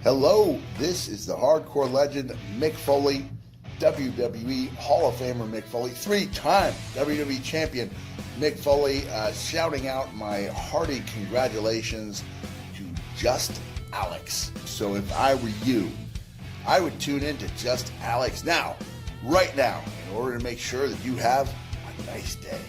Hello, this is the hardcore legend Mick Foley, WWE Hall of Famer Mick Foley, three-time WWE champion Mick Foley, shouting out my hearty congratulations to Just Alyx. So if I were you, I would tune in to Just Alyx now, right now, in order to make sure that you have a nice day.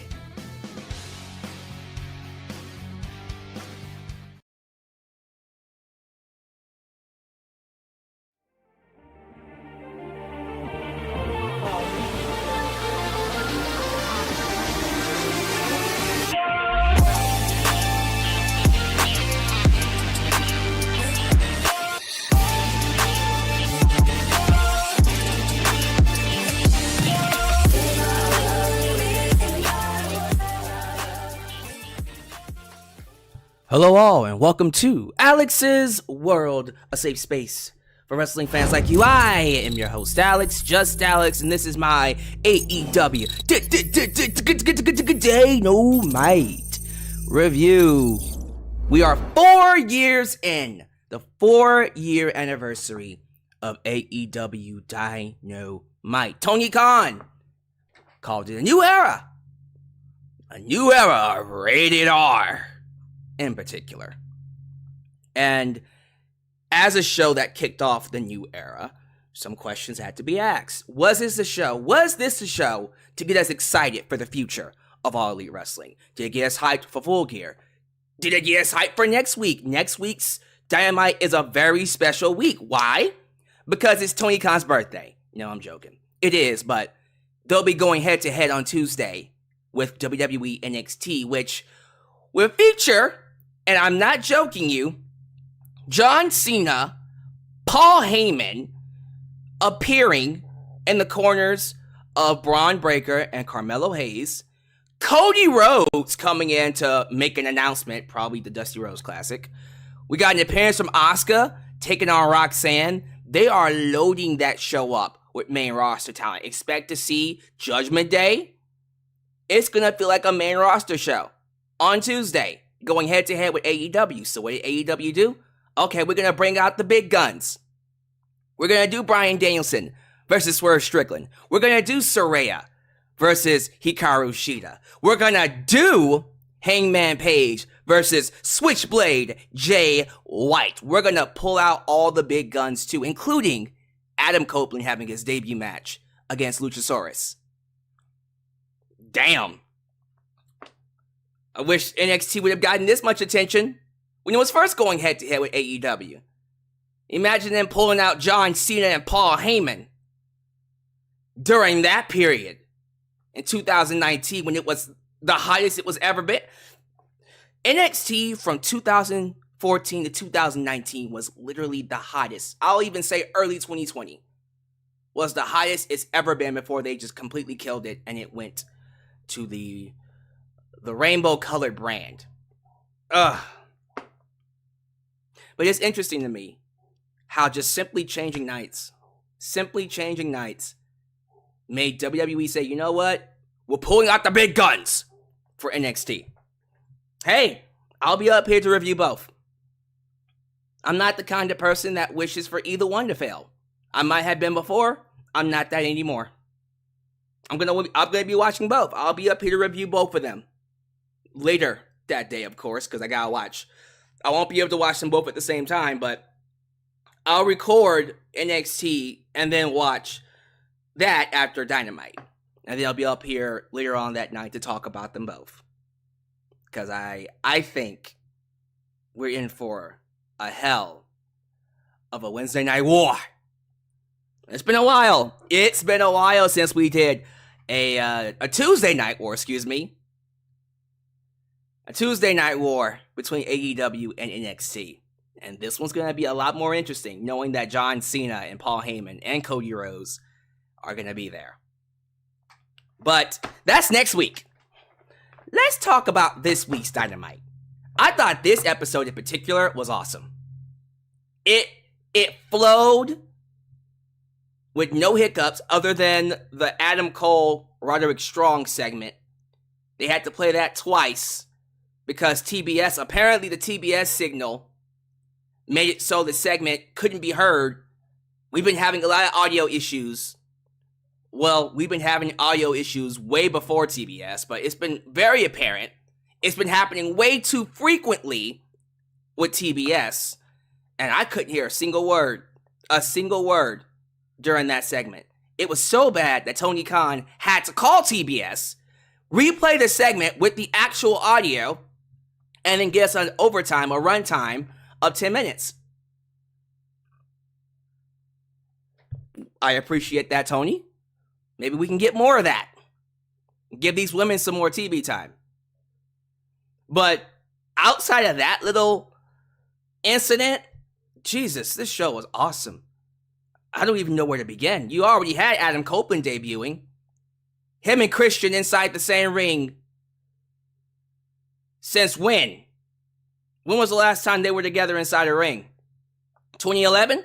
Hello all, and welcome to Alyx's World, a safe space for wrestling fans like you. I am your host, Alyx, Just Alyx, and this is my AEW Dynamite review. We are 4 years in, the 4-year anniversary of AEW Dynamite. Tony Khan called it a new era of rated R. In particular. And as a show that kicked off the new era, some questions had to be asked. Was this a show to get us excited for the future of All Elite Wrestling? Did it get us hyped for Full Gear? Did it get us hyped for next week? Next week's Dynamite is a very special week. Why? Because it's Tony Khan's birthday. No, I'm joking. It is, but they'll be going head to head on Tuesday with WWE NXT, which will feature, and I'm not joking you, John Cena, Paul Heyman appearing in the corners of Braun Breaker and Carmelo Hayes, Cody Rhodes coming in to make an announcement, probably the Dusty Rhodes Classic. We got an appearance from Asuka taking on Roxanne. They are loading that show up with main roster talent. Expect to see Judgment Day. It's going to feel like a main roster show on Tuesday, going head-to-head with AEW. So what did AEW do? Okay, we're going to bring out the big guns. We're going to do Bryan Danielson versus Swerve Strickland. We're going to do Saraya versus Hikaru Shida. We're going to do Hangman Page versus Switchblade Jay White. We're going to pull out all the big guns too, including Adam Copeland having his debut match against Luchasaurus. Damn. I wish NXT would have gotten this much attention when it was first going head-to-head with AEW. Imagine them pulling out John Cena and Paul Heyman during that period in 2019 when it was the hottest it was ever been. NXT from 2014 to 2019 was literally the hottest. I'll even say early 2020 was the hottest it's ever been before they just completely killed it and it went to the rainbow-colored brand. Ugh. But it's interesting to me how just simply changing nights made WWE say, you know what? We're pulling out the big guns for NXT. Hey, I'll be up here to review both. I'm not the kind of person that wishes for either one to fail. I might have been before. I'm not that anymore. I'm gonna be watching both. I'll be up here to review both of them. Later that day, of course, because I gotta watch. I won't be able to watch them both at the same time, but I'll record NXT and then watch that after Dynamite. And then I'll be up here later on that night to talk about them both. Because I think we're in for a hell of a Wednesday Night War. It's been a while. It's been a while since we did a Tuesday Night War, A Tuesday Night War between AEW and NXT. And this one's going to be a lot more interesting, knowing that John Cena and Paul Heyman and Cody Rhodes are going to be there. But that's next week. Let's talk about this week's Dynamite. I thought this episode in particular was awesome. It flowed with no hiccups other than the Adam Cole, Roderick Strong segment. They had to play that twice because apparently the TBS signal made it so the segment couldn't be heard. We've been having a lot of audio issues. Well, we've been having audio issues way before TBS, but it's been very apparent. It's been happening way too frequently with TBS, and I couldn't hear a single word during that segment. It was so bad that Tony Khan had to call TBS, replay the segment with the actual audio, and then get us an overtime or runtime of 10 minutes. I appreciate that, Tony. Maybe we can get more of that. Give these women some more TV time. But outside of that little incident, Jesus, this show was awesome. I don't even know where to begin. You already had Adam Copeland debuting. Him and Christian inside the same ring. Since when? When was the last time they were together inside a ring? 2011?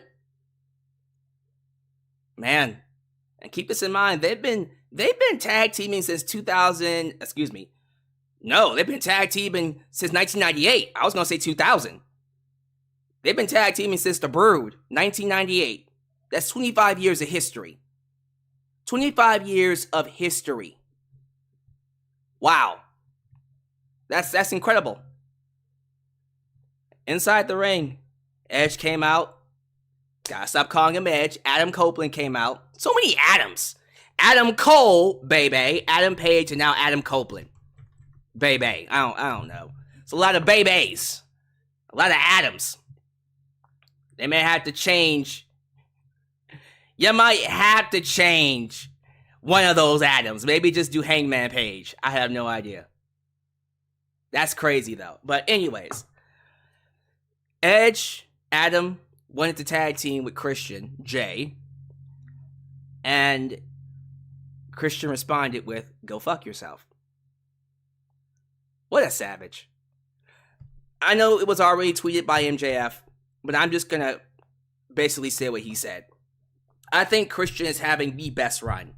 Man, and keep this in mind, they've been tag teaming since 2000, No, they've been tag teaming since 1998. I was going to say 2000. They've been tag teaming since The Brood, 1998. That's 25 years of history. 25 years of history. Wow. That's incredible. Inside the ring, Edge came out. Gotta stop calling him Edge. Adam Copeland came out. So many Adams. Adam Cole, baby. Adam Page, and now Adam Copeland. Baby. I don't know. It's a lot of babies. A lot of Adams. They may have to change. You might have to change one of those Adams. Maybe just do Hangman Page. I have no idea. That's crazy, though. But anyways. Edge, Adam, wanted to tag team with Christian, Jay. And Christian responded with, "Go fuck yourself." What a savage. I know it was already tweeted by MJF, but I'm just going to basically say what he said. I think Christian is having the best run.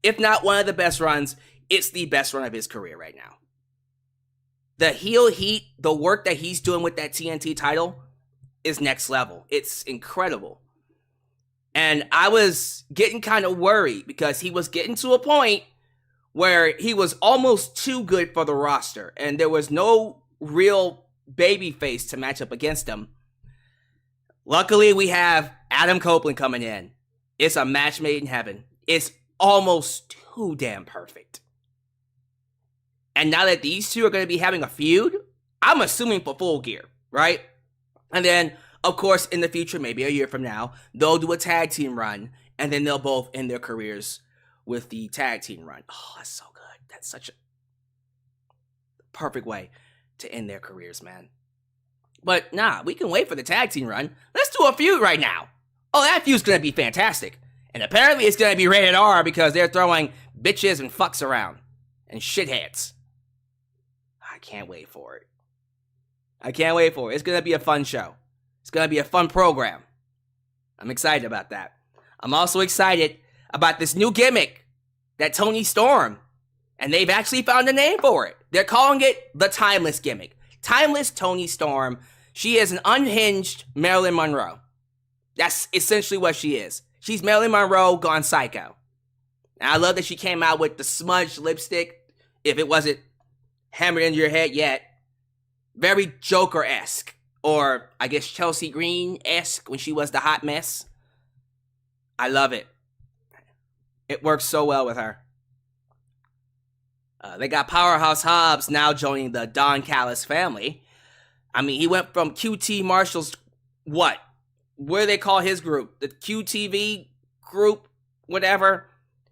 If not one of the best runs, it's the best run of his career right now. The heel heat, the work that he's doing with that TNT title is next level. It's incredible. And I was getting kind of worried because he was getting to a point where he was almost too good for the roster and there was no real babyface to match up against him. Luckily, we have Adam Copeland coming in. It's a match made in heaven. It's almost too damn perfect. And now that these two are going to be having a feud, I'm assuming for Full Gear, right? And then, of course, in the future, maybe a year from now, they'll do a tag team run, and then they'll both end their careers with the tag team run. Oh, that's so good. That's such a perfect way to end their careers, man. But nah, we can wait for the tag team run. Let's do a feud right now. Oh, that feud's going to be fantastic. And apparently it's going to be rated R because they're throwing bitches and fucks around. And shitheads. I can't wait for it. I can't wait for it. It's going to be a fun show. It's going to be a fun program. I'm excited about that. I'm also excited about this new gimmick that Tony Storm, and they've actually found a name for it. They're calling it the Timeless gimmick. Timeless Tony Storm. She is an unhinged Marilyn Monroe. That's essentially what she is. She's Marilyn Monroe gone psycho. And I love that she came out with the smudged lipstick, if it wasn't hammered into your head yet. Very Joker-esque. Or, I guess, Chelsea Green-esque when she was the hot mess. I love it. It works so well with her. They got Powerhouse Hobbs now joining the Don Callis family. I mean, he went from QT Marshall's, what do they call his group? The QTV group, whatever.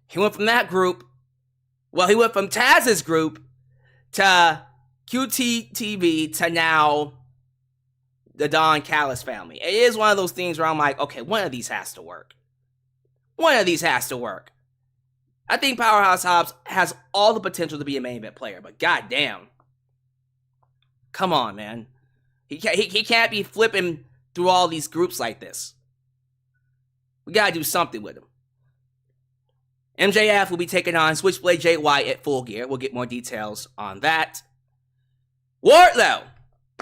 He went from that group. Well, he went from Taz's group to QTTV to now the Don Callis family. It is one of those things where I'm like, okay, one of these has to work. One of these has to work. I think Powerhouse Hobbs has all the potential to be a main event player, but goddamn, come on, man. He can't be flipping through all these groups like this. We gotta do something with him. MJF will be taking on Switchblade Jay White at Full Gear. We'll get more details on that. Wardlow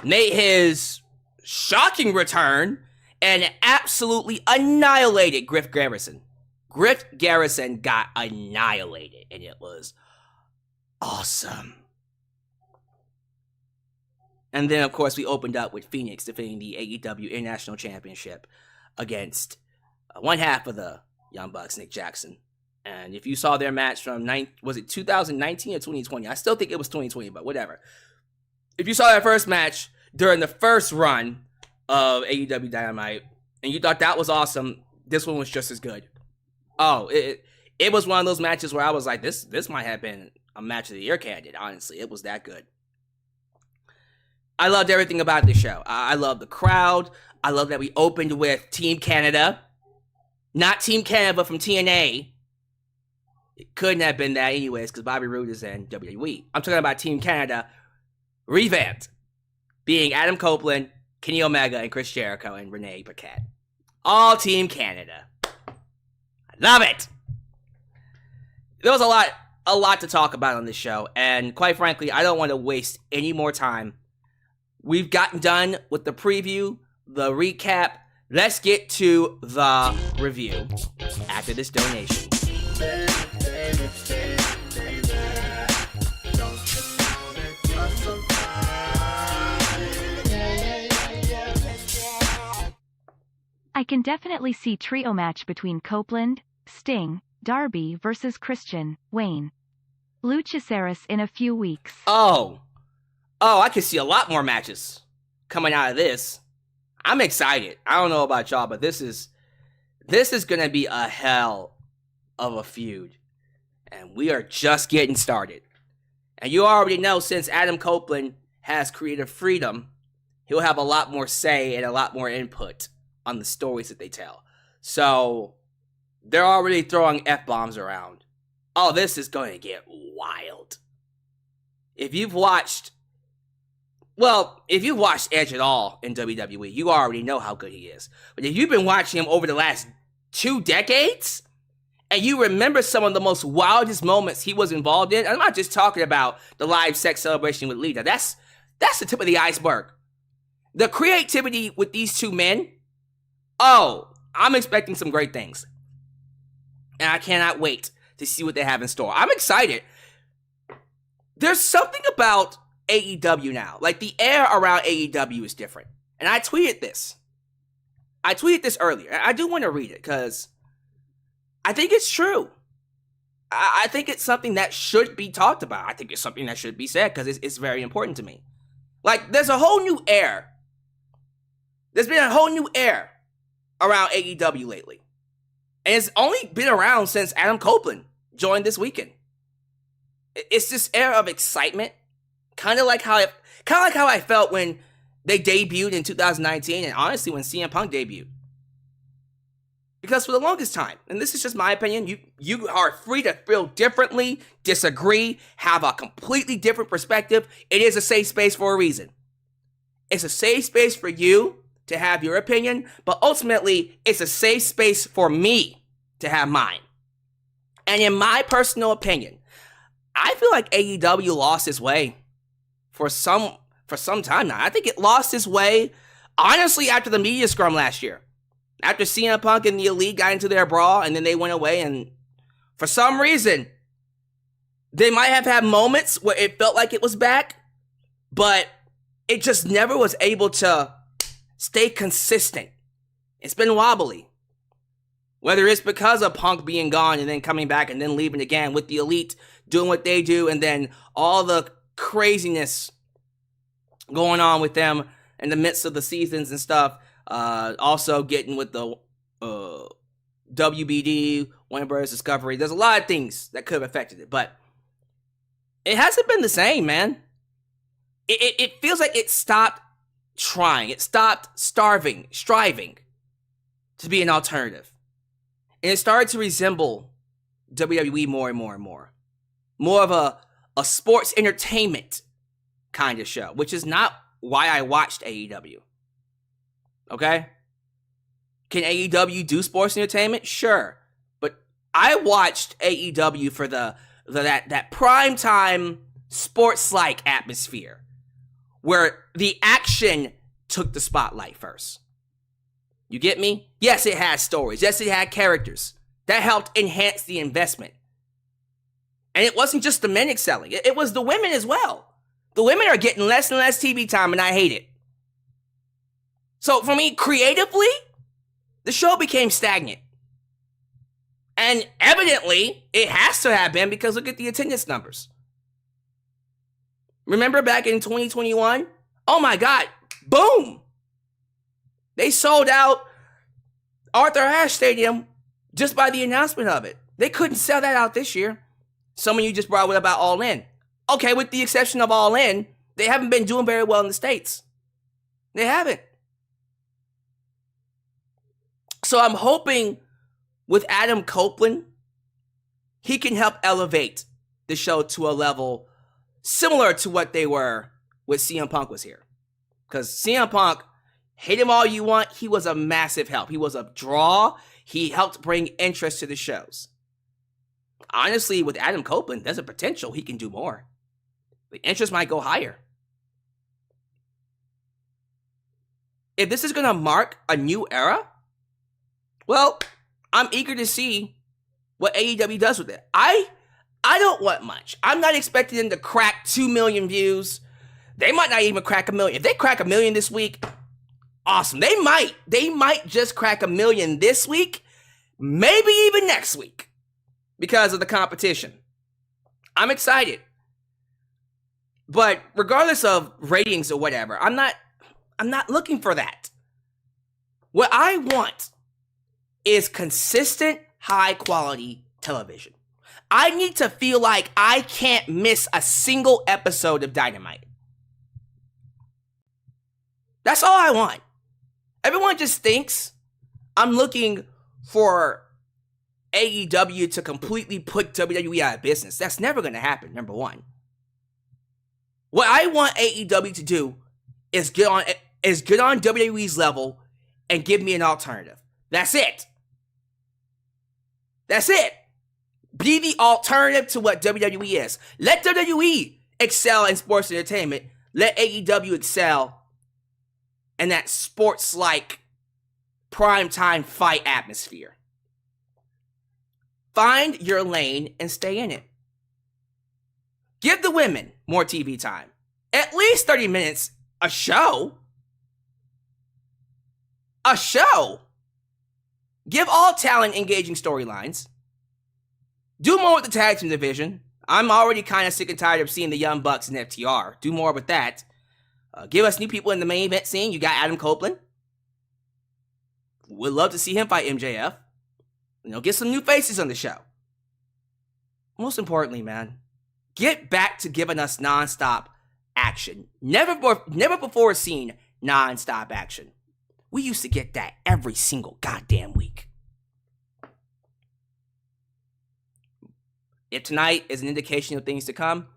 made his shocking return and absolutely annihilated Griff Garrison. Griff Garrison got annihilated, and it was awesome. And then, of course, we opened up with Fenix defending the AEW International Championship against one half of the Young Bucks, Nick Jackson. And if you saw their match from, was it 2019 or 2020? I still think it was 2020, but whatever. If you saw that first match during the first run of AEW Dynamite, and you thought that was awesome, this one was just as good. Oh, it was one of those matches where I was like, this might have been a match of the year candidate, honestly. It was that good. I loved everything about this show. I love the crowd. I love that we opened with Team Canada. Not Team Canada, but from TNA. It couldn't have been that anyways, because Bobby Roode is in WWE. I'm talking about Team Canada revamped, being Adam Copeland, Kenny Omega, and Chris Jericho, and Renee Paquette. All Team Canada. I love it! There was a lot to talk about on this show, and quite frankly, I don't want to waste any more time. We've gotten done with the preview, the recap. Let's get to the review after this donation. I can definitely see trio match between Copeland, Sting, Darby versus Christian, Wayne Luchasaurus in a few weeks. Oh, I can see a lot more matches coming out of this. I'm excited. I don't know about y'all, but this is gonna be a hell of a feud. And we are just getting started. And you already know, since Adam Copeland has creative freedom, he'll have a lot more say and a lot more input on the stories that they tell. So they're already throwing F-bombs around. Oh, this is going to get wild. If you've watched Edge at all in WWE, you already know how good he is. But if you've been watching him over the last 2 decades, and you remember some of the most wildest moments he was involved in, I'm not just talking about the live sex celebration with Lita. That's the tip of the iceberg. The creativity with these two men, I'm expecting some great things. And I cannot wait to see what they have in store. I'm excited. There's something about AEW now. Like, the air around AEW is different. And I tweeted this. Earlier. I do want to read it because I think it's true. I think it's something that should be talked about. I think it's something that should be said because it's very important to me. Like, there's a whole new air. There's been a whole new air around AEW lately. And it's only been around since Adam Copeland joined this weekend. It's this air of excitement. Kind of like how I felt when they debuted in 2019, and honestly when CM Punk debuted. Because for the longest time, and this is just my opinion, you are free to feel differently, disagree, have a completely different perspective. It is a safe space for a reason. It's a safe space for you to have your opinion, but ultimately, it's a safe space for me to have mine. And in my personal opinion, I feel like AEW lost its way for some time now. I think it lost its way, honestly, after the media scrum last year. After CM Punk and the Elite got into their brawl, and then they went away, and for some reason, they might have had moments where it felt like it was back, but it just never was able to stay consistent. It's been wobbly. Whether it's because of Punk being gone and then coming back and then leaving again, with the Elite doing what they do, and then all the craziness going on with them in the midst of the seasons and stuff. Also getting with the WBD, Warner Bros. Discovery. There's a lot of things that could have affected it, but it hasn't been the same, man. It feels like it stopped trying. It stopped striving to be an alternative. And it started to resemble WWE more and more and more. More of a sports entertainment kind of show, which is not why I watched AEW. Okay? Can AEW do sports entertainment? Sure. But I watched AEW for that primetime sports-like atmosphere where the action took the spotlight first. You get me? Yes, it had stories. Yes, it had characters. That helped enhance the investment. And it wasn't just the men excelling. It was the women as well. The women are getting less and less TV time, and I hate it. So for me, creatively, the show became stagnant. And evidently, it has to have been because look at the attendance numbers. Remember back in 2021? Oh my God, boom! They sold out Arthur Ashe Stadium just by the announcement of it. They couldn't sell that out this year. Some of you just brought it about All In. Okay, with the exception of All In, they haven't been doing very well in the States. They haven't. So I'm hoping with Adam Copeland, he can help elevate the show to a level similar to what they were when CM Punk was here. Because CM Punk, hate him all you want, he was a massive help. He was a draw. He helped bring interest to the shows. Honestly, with Adam Copeland, there's a potential he can do more. The interest might go higher. If this is going to mark a new era, well, I'm eager to see what AEW does with it. I don't want much. I'm not expecting them to crack 2 million views. They might not even crack 1 million. If they crack 1 million this week, awesome. They might just crack 1 million this week, maybe even next week, because of the competition. I'm excited. But regardless of ratings or whatever, I'm not looking for that. What I want is consistent, high-quality television. I need to feel like I can't miss a single episode of Dynamite. That's all I want. Everyone just thinks I'm looking for AEW to completely put WWE out of business. That's never going to happen, number one. What I want AEW to do is get on WWE's level and give me an alternative. That's it. That's it. Be the alternative to what WWE is. Let WWE excel in sports entertainment. Let AEW excel in that sports-like primetime fight atmosphere. Find your lane and stay in it. Give the women more TV time. At least 30 minutes a show. A show. Give all talent engaging storylines. Do more with the tag team division. I'm already kind of sick and tired of seeing the Young Bucks and FTR. Do more with that. Give us new people in the main event scene. You got Adam Copeland. Would love to see him fight MJF. Get some new faces on the show. Most importantly, man, get back to giving us nonstop action. Never before seen nonstop action. We used to get that every single goddamn week. If tonight is an indication of things to come,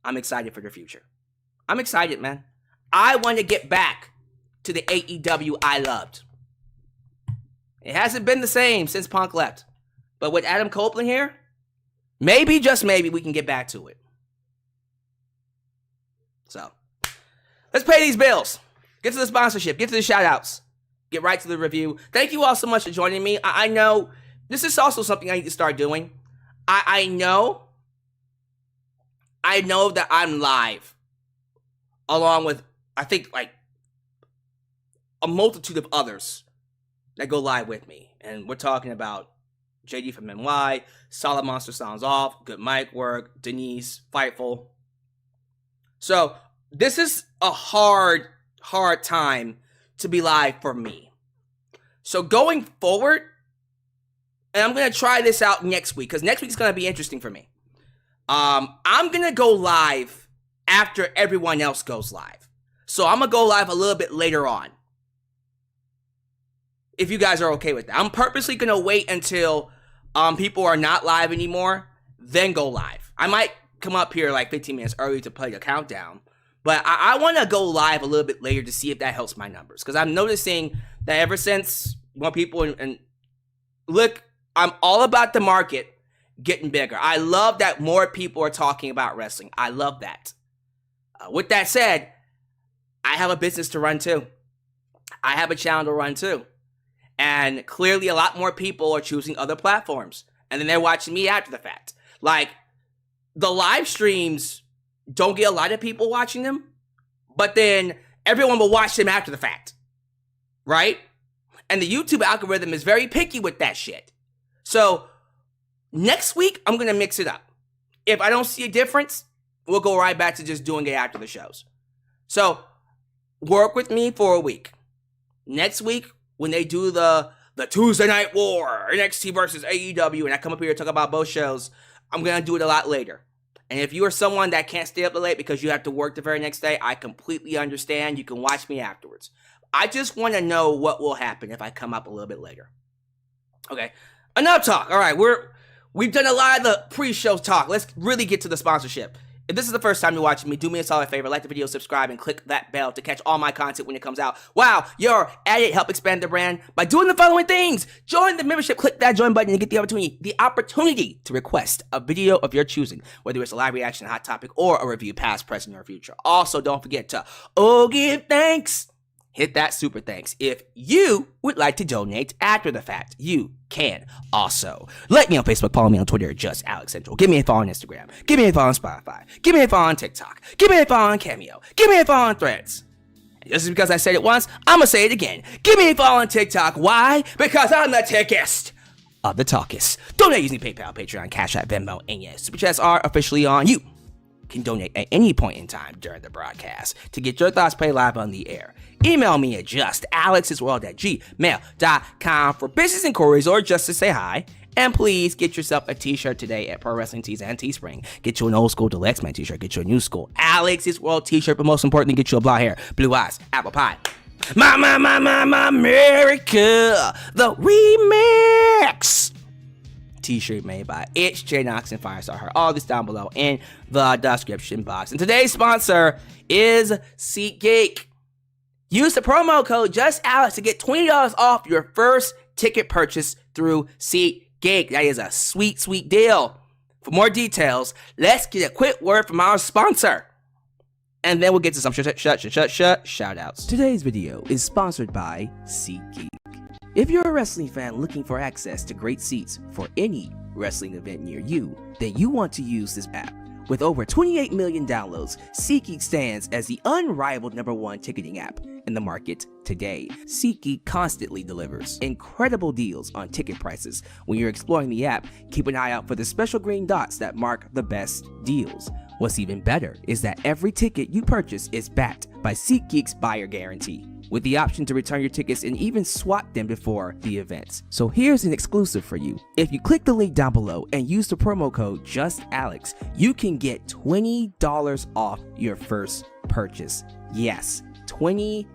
I'm excited for the future. I'm excited, man. I want to get back to the AEW I loved. It hasn't been the same since Punk left. But with Adam Copeland here, maybe, just maybe, we can get back to it. So, let's pay these bills. Get to the sponsorship. Get to the shout-outs. Get right to the review. Thank you all so much for joining me. I know this is also something I need to start doing. I know that I'm live along with, I think, like, a multitude of others that go live with me. And we're talking about JD from NY, Solid Monster Sounds Off, Good Mic Work, Denise, Fightful. So, this is a hard time to be live for me. So, going forward, and I'm going to try this out next week, because next week is going to be interesting for me. I'm going to go live after everyone else goes live. So I'm going to go live a little bit later on. If you guys are okay with that. I'm purposely going to wait until people are not live anymore, then go live. I might come up here like 15 minutes early to play the countdown. But I want to go live a little bit later to see if that helps my numbers. Because I'm noticing that ever since more people... and look, I'm all about the market getting bigger. I love that more people are talking about wrestling. I love that. With that said, I have a business to run too. I have a channel to run too. And clearly a lot more people are choosing other platforms. And then they're watching me after the fact. Like, the live streams don't get a lot of people watching them, but then everyone will watch them after the fact. Right? And the YouTube algorithm is very picky with that shit. So, next week, I'm going to mix it up. If I don't see a difference, we'll go right back to just doing it after the shows. So, work with me for a week. Next week, when they do the Tuesday Night War, NXT versus AEW, and I come up here to talk about both shows, I'm going to do it a lot later. And if you are someone that can't stay up late because you have to work the very next day, I completely understand. You can watch me afterwards. I just want to know what will happen if I come up a little bit later. Okay, enough talk. All right, we've done a lot of the pre-show talk. Let's really get to the sponsorship. If this is the first time you're watching me, do me a solid favor, like the video, subscribe, and click that bell to catch all my content when it comes out. Wow, you're at it. Help expand the brand by doing the following things. Join the membership, click that join button, and get the opportunity to request a video of your choosing, whether it's a live reaction, a hot topic, or a review, past, present, or future. Also, don't forget to give thanks. Hit that super thanks. If you would like to donate after the fact, you can also. Like me on Facebook, follow me on Twitter, just Alyx Central. Give me a follow on Instagram. Give me a follow on Spotify. Give me a follow on TikTok. Give me a follow on Cameo. Give me a follow on Threads. And just because I said it once, I'm going to say it again. Give me a follow on TikTok. Why? Because I'm the tickest of the talkest. Donate using PayPal, Patreon, Cash App, Venmo, and yes, Super Chats are officially on you. Can donate at any point in time during the broadcast to get your thoughts played live on the air. Email me at justalyxisworld@gmail.com for business inquiries or just to say hi. And please get yourself a t-shirt today at Pro Wrestling Tees and Teespring. Get you an old school Deluxe Man t-shirt. Get you a new school Alyx's World t-shirt. But most importantly, get you a blonde hair, blue eyes, apple pie. My America, the remix t-shirt made by Itch, J Knox, and Firestar Heart. All this down below in the description box. And today's sponsor is SeatGeek. Use the promo code JustAlyx to get $20 off your first ticket purchase through SeatGeek. That is a sweet, sweet deal. For more details, let's get a quick word from our sponsor. And then we'll get to some shout outs. Today's video is sponsored by SeatGeek. If you're a wrestling fan looking for access to great seats for any wrestling event near you, then you want to use this app. With over 28 million downloads, SeatGeek stands as the unrivaled #1 ticketing app in the market today. SeatGeek constantly delivers incredible deals on ticket prices. When you're exploring the app, keep an eye out for the special green dots that mark the best deals. What's even better is that every ticket you purchase is backed by SeatGeek's buyer guarantee, with the option to return your tickets and even swap them before the events. So here's an exclusive for you. If you click the link down below and use the promo code JustAlyx, you can get $20 off your first purchase. Yes, $20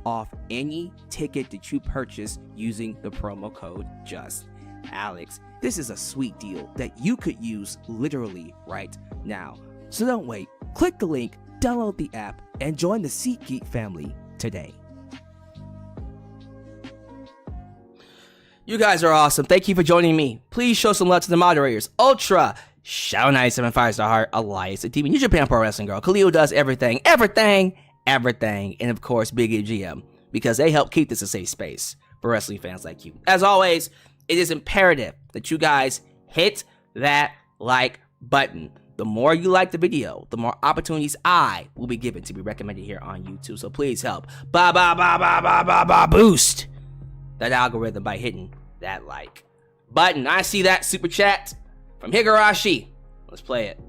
off any ticket that you purchase using the promo code JustAlyx. This is a sweet deal that you could use literally right now. So don't wait. Click the link, download the app, and join the SeatGeek family today. You guys are awesome. Thank you for joining me. Please show some love to the moderators. Ultra, Shadow 97, Firestar Heart, Elias, the TV, New Japan Pro Wrestling Girl, Khalil does everything, and of course, Big E GM, because they help keep this a safe space for wrestling fans like you. As always, it is imperative that you guys hit that like button. The more you like the video, the more opportunities I will be given to be recommended here on YouTube. So please help boost that algorithm by hitting that like button. I see that super chat from Higurashi. Let's play it.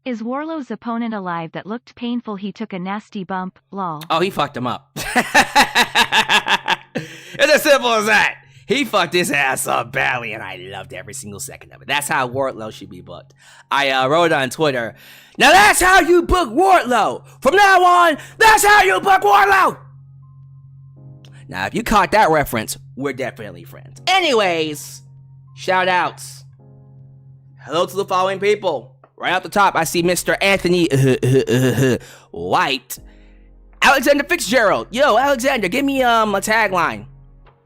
Is Wardlow's opponent alive? That looked painful. He took a nasty bump. Lol. Oh, he fucked him up. It's as simple as that. He fucked his ass up badly, and I loved every single second of it. That's how Wardlow should be booked. I wrote on Twitter, now that's how you book Wardlow. From now on, that's how you book Wardlow. Now, if you caught that reference, we're definitely friends. Anyways, shout outs. Hello to the following people. Right off the top, I see Mr. Anthony White. Alexander Fitzgerald. Yo, Alexander, give me a tagline.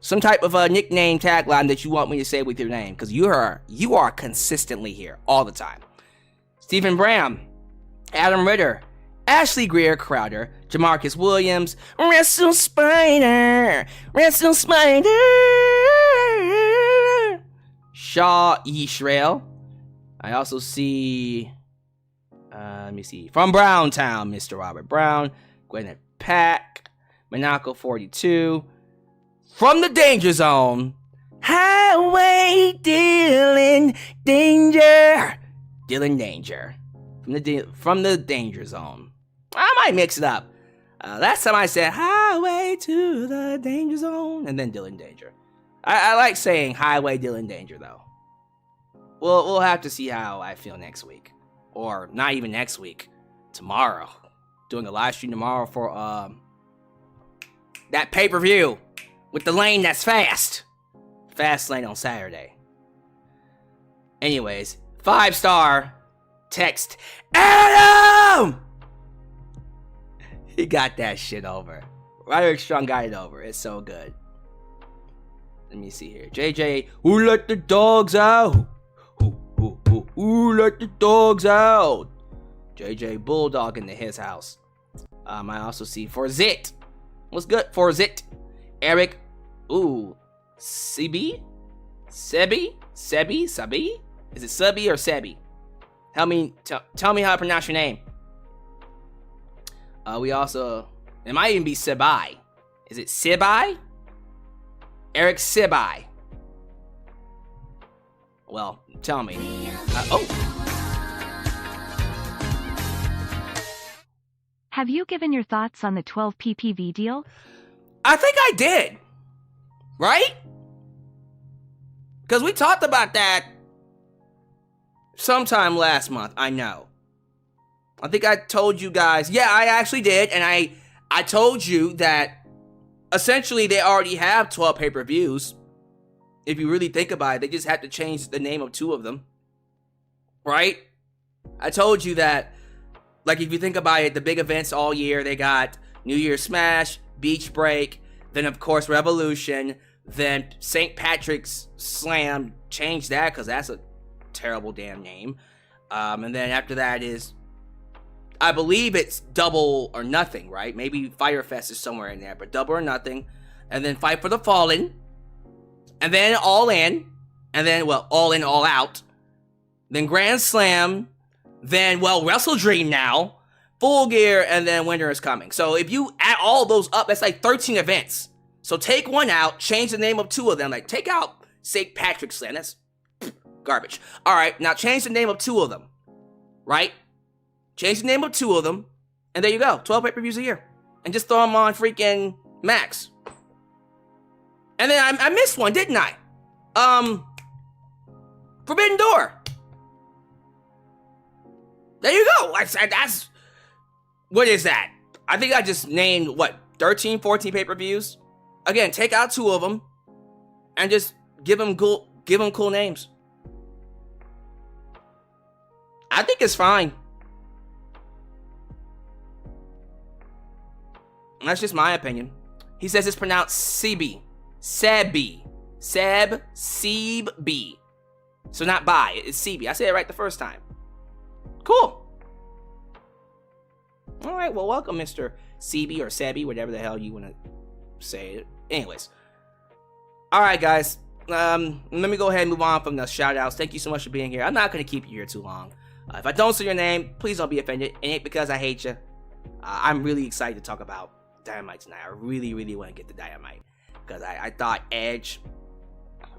Some type of a nickname tagline that you want me to say with your name. Because you are consistently here all the time. Stephen Bram. Adam Ritter. Ashley Greer Crowder. Jamarcus Williams. Wrestle Spider. Shaw Yisrael. I also see, let me see, from Browntown, Mr. Robert Brown, Gwyneth Pack, Monaco 42, from the Danger Zone, Highway Dylan Danger, from the Danger Zone. I might mix it up. Last time I said Highway to the Danger Zone, and then Dylan Danger. I like saying Highway Dylan Danger though. We'll have to see how I feel next week. Or not even next week. Tomorrow. Doing a live stream tomorrow for that pay-per-view. With the lane that's fast. Fast lane on Saturday. Anyways. 5-star text. Adam! He got that shit over. Roderick Strong got it over. It's so good. Let me see here. JJ, who let the dogs out? Ooh, let the dogs out. JJ Bulldog into his house. I also see Forzit. What's good, Forzit? Eric. Ooh. Sebi? Is it Subby or Sebi? Tell me how to pronounce your name. We also... It might even be Sebai. Is it Sibai? Eric Sibai. Well, tell me. Have you given your thoughts on the 12 PPV deal? I think I did. Right? Because we talked about that sometime last month. I know. I think I told you guys. Yeah, I actually did. And I told you that essentially they already have 12 pay-per-views. If you really think about it, they just have to change the name of 2 of them. Right? I told you that, like, if you think about it, the big events all year, they got New Year's Smash, Beach Break, then, of course, Revolution, then St. Patrick's Slam, change that, because that's a terrible damn name. And then after that is, I believe it's Double or Nothing, right? Maybe Firefest is somewhere in there, but Double or Nothing. And then Fight for the Fallen. And then All In, and then, well, All In, All Out, then Grand Slam, then, well, WrestleDream now, Full Gear, and then Winter is Coming. So if you add all those up, that's like 13 events. So take one out, change the name of 2 of them, like take out St. Patrick's Slam, that's garbage. All right, now change the name of 2 of them, right? Change the name of 2 of them, and there you go, 12 pay-per-views a year. And just throw them on freaking Max. And then I missed one, didn't I? Forbidden Door. There you go. That's... What is that? I think I just named, 13, 14 pay-per-views? Again, take out 2 of them. And just give them cool names. I think it's fine. That's just my opinion. He says it's pronounced Sebi. Sebi. Sebi. So not by, it's Sebi. I said it right the first time. Cool. Alright, well, welcome, Mr. Sebi or Sebi, whatever the hell you want to say it. Anyways. Alright, guys. Let me go ahead and move on from the shout-outs. Thank you so much for being here. I'm not going to keep you here too long. If I don't say your name, please don't be offended. It ain't because I hate you. I'm really excited to talk about Dynamite tonight. I really, really want to get to Dynamite. Because I thought Edge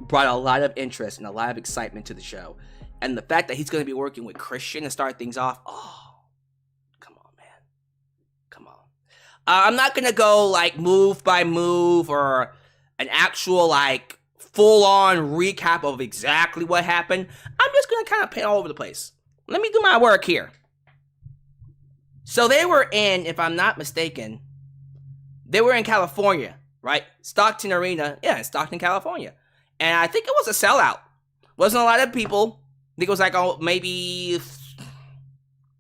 brought a lot of interest and a lot of excitement to the show. And the fact that he's going to be working with Christian to start things off, come on, man. Come on. I'm not going to go, like, move by move or an actual, like, full-on recap of exactly what happened. I'm just going to kind of paint all over the place. Let me do my work here. So they were in, if I'm not mistaken, they were in California right? Stockton Arena, yeah, in Stockton, California. And I think it was a sellout. Wasn't a lot of people. I think it was like maybe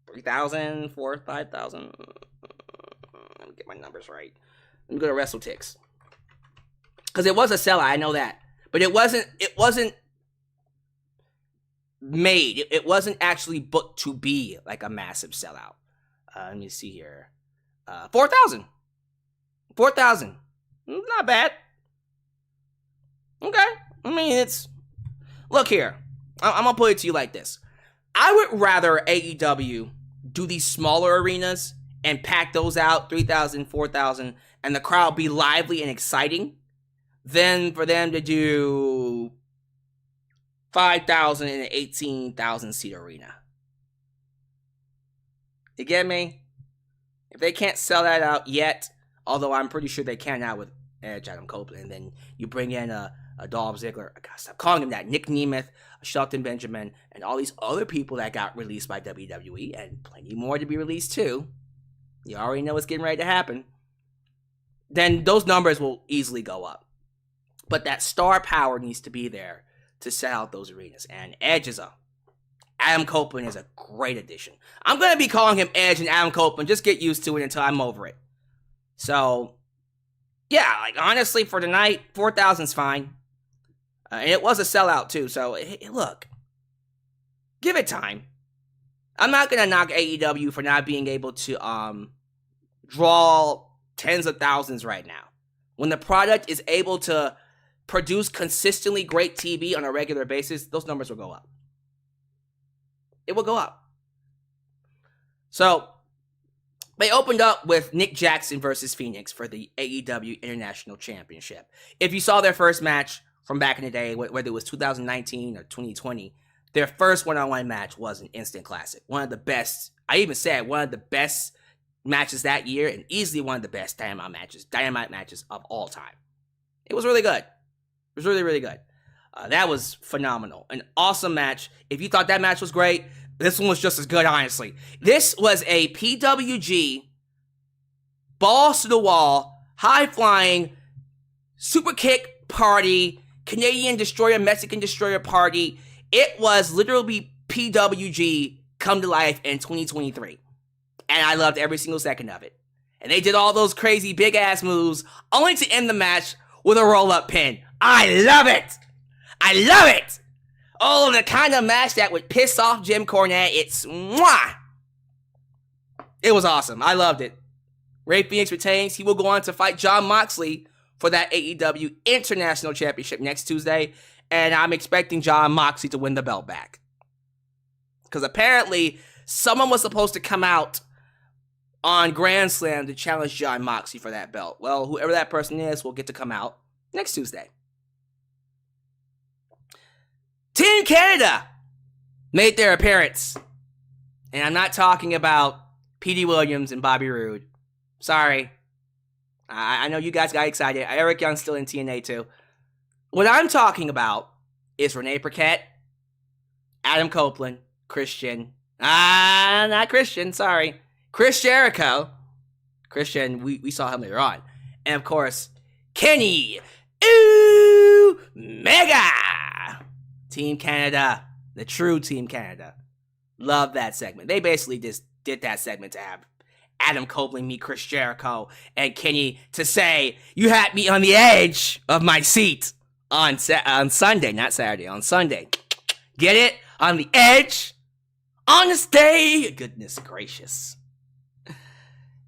3,000, 4,000, 5,000. Let me get my numbers right. Let me go to WrestleTix. Because it was a sellout, I know that. But it wasn't made. It wasn't actually booked to be like a massive sellout. Let me see here. 4,000. 4,000. Not bad. Okay. I mean, it's... Look here. I'm going to put it to you like this. I would rather AEW do these smaller arenas and pack those out, 3,000, 4,000, and the crowd be lively and exciting than for them to do 5,000 in an 18,000 seat arena. You get me? If they can't sell that out yet, although I'm pretty sure they can now with Edge, Adam Copeland, and then you bring in a Dolph Ziggler, I gotta stop calling him that, Nick Nemeth, Shelton Benjamin, and all these other people that got released by WWE, and plenty more to be released too. You already know what's getting ready to happen. Then those numbers will easily go up. But that star power needs to be there to sell out those arenas. And Adam Copeland is a great addition. I'm going to be calling him Edge and Adam Copeland. Just get used to it until I'm over it. So, yeah, like honestly, for tonight, 4,000's fine. And it was a sellout too. So, look, give it time. I'm not going to knock AEW for not being able to draw tens of thousands right now. When the product is able to produce consistently great TV on a regular basis, those numbers will go up. It will go up. So, they opened up with Nick Jackson versus Fenix for the AEW International Championship. If you saw their first match from back in the day, whether it was 2019 or 2020, their first one-on-one match was an instant classic. One of the best, I even said one of the best matches that year, and easily one of the best Dynamite matches of all time. It was really good. It was really, really good. That was phenomenal. An awesome match. If you thought that match was great, this one was just as good, honestly. This was a PWG, balls to the wall, high-flying, super kick party, Canadian Destroyer, Mexican Destroyer party. It was literally PWG come to life in 2023. And I loved every single second of it. And they did all those crazy big-ass moves, only to end the match with a roll-up pin. I love it! I love it! Oh, the kind of match that would piss off Jim Cornette. It's mwah! It was awesome. I loved it. Rey Fenix retains. He will go on to fight Jon Moxley for that AEW International Championship next Tuesday. And I'm expecting Jon Moxley to win the belt back. Because apparently, someone was supposed to come out on Grand Slam to challenge Jon Moxley for that belt. Well, whoever that person is will get to come out next Tuesday. Team Canada made their appearance. And I'm not talking about P.D. Williams and Bobby Roode. Sorry. I know you guys got excited. Eric Young's still in TNA too. What I'm talking about is Renee Paquette, Adam Copeland, Christian. Not Christian, sorry. Chris Jericho. Christian, we saw him later on. And of course, Kenny Omega. Team Canada. The true Team Canada. Love that segment. They basically just did that segment to have Adam Copeland meet Chris Jericho and Kenny to say, you had me on the edge of my seat on Sunday, not Saturday, on Sunday. Get it? On the edge? On the stage? Goodness gracious.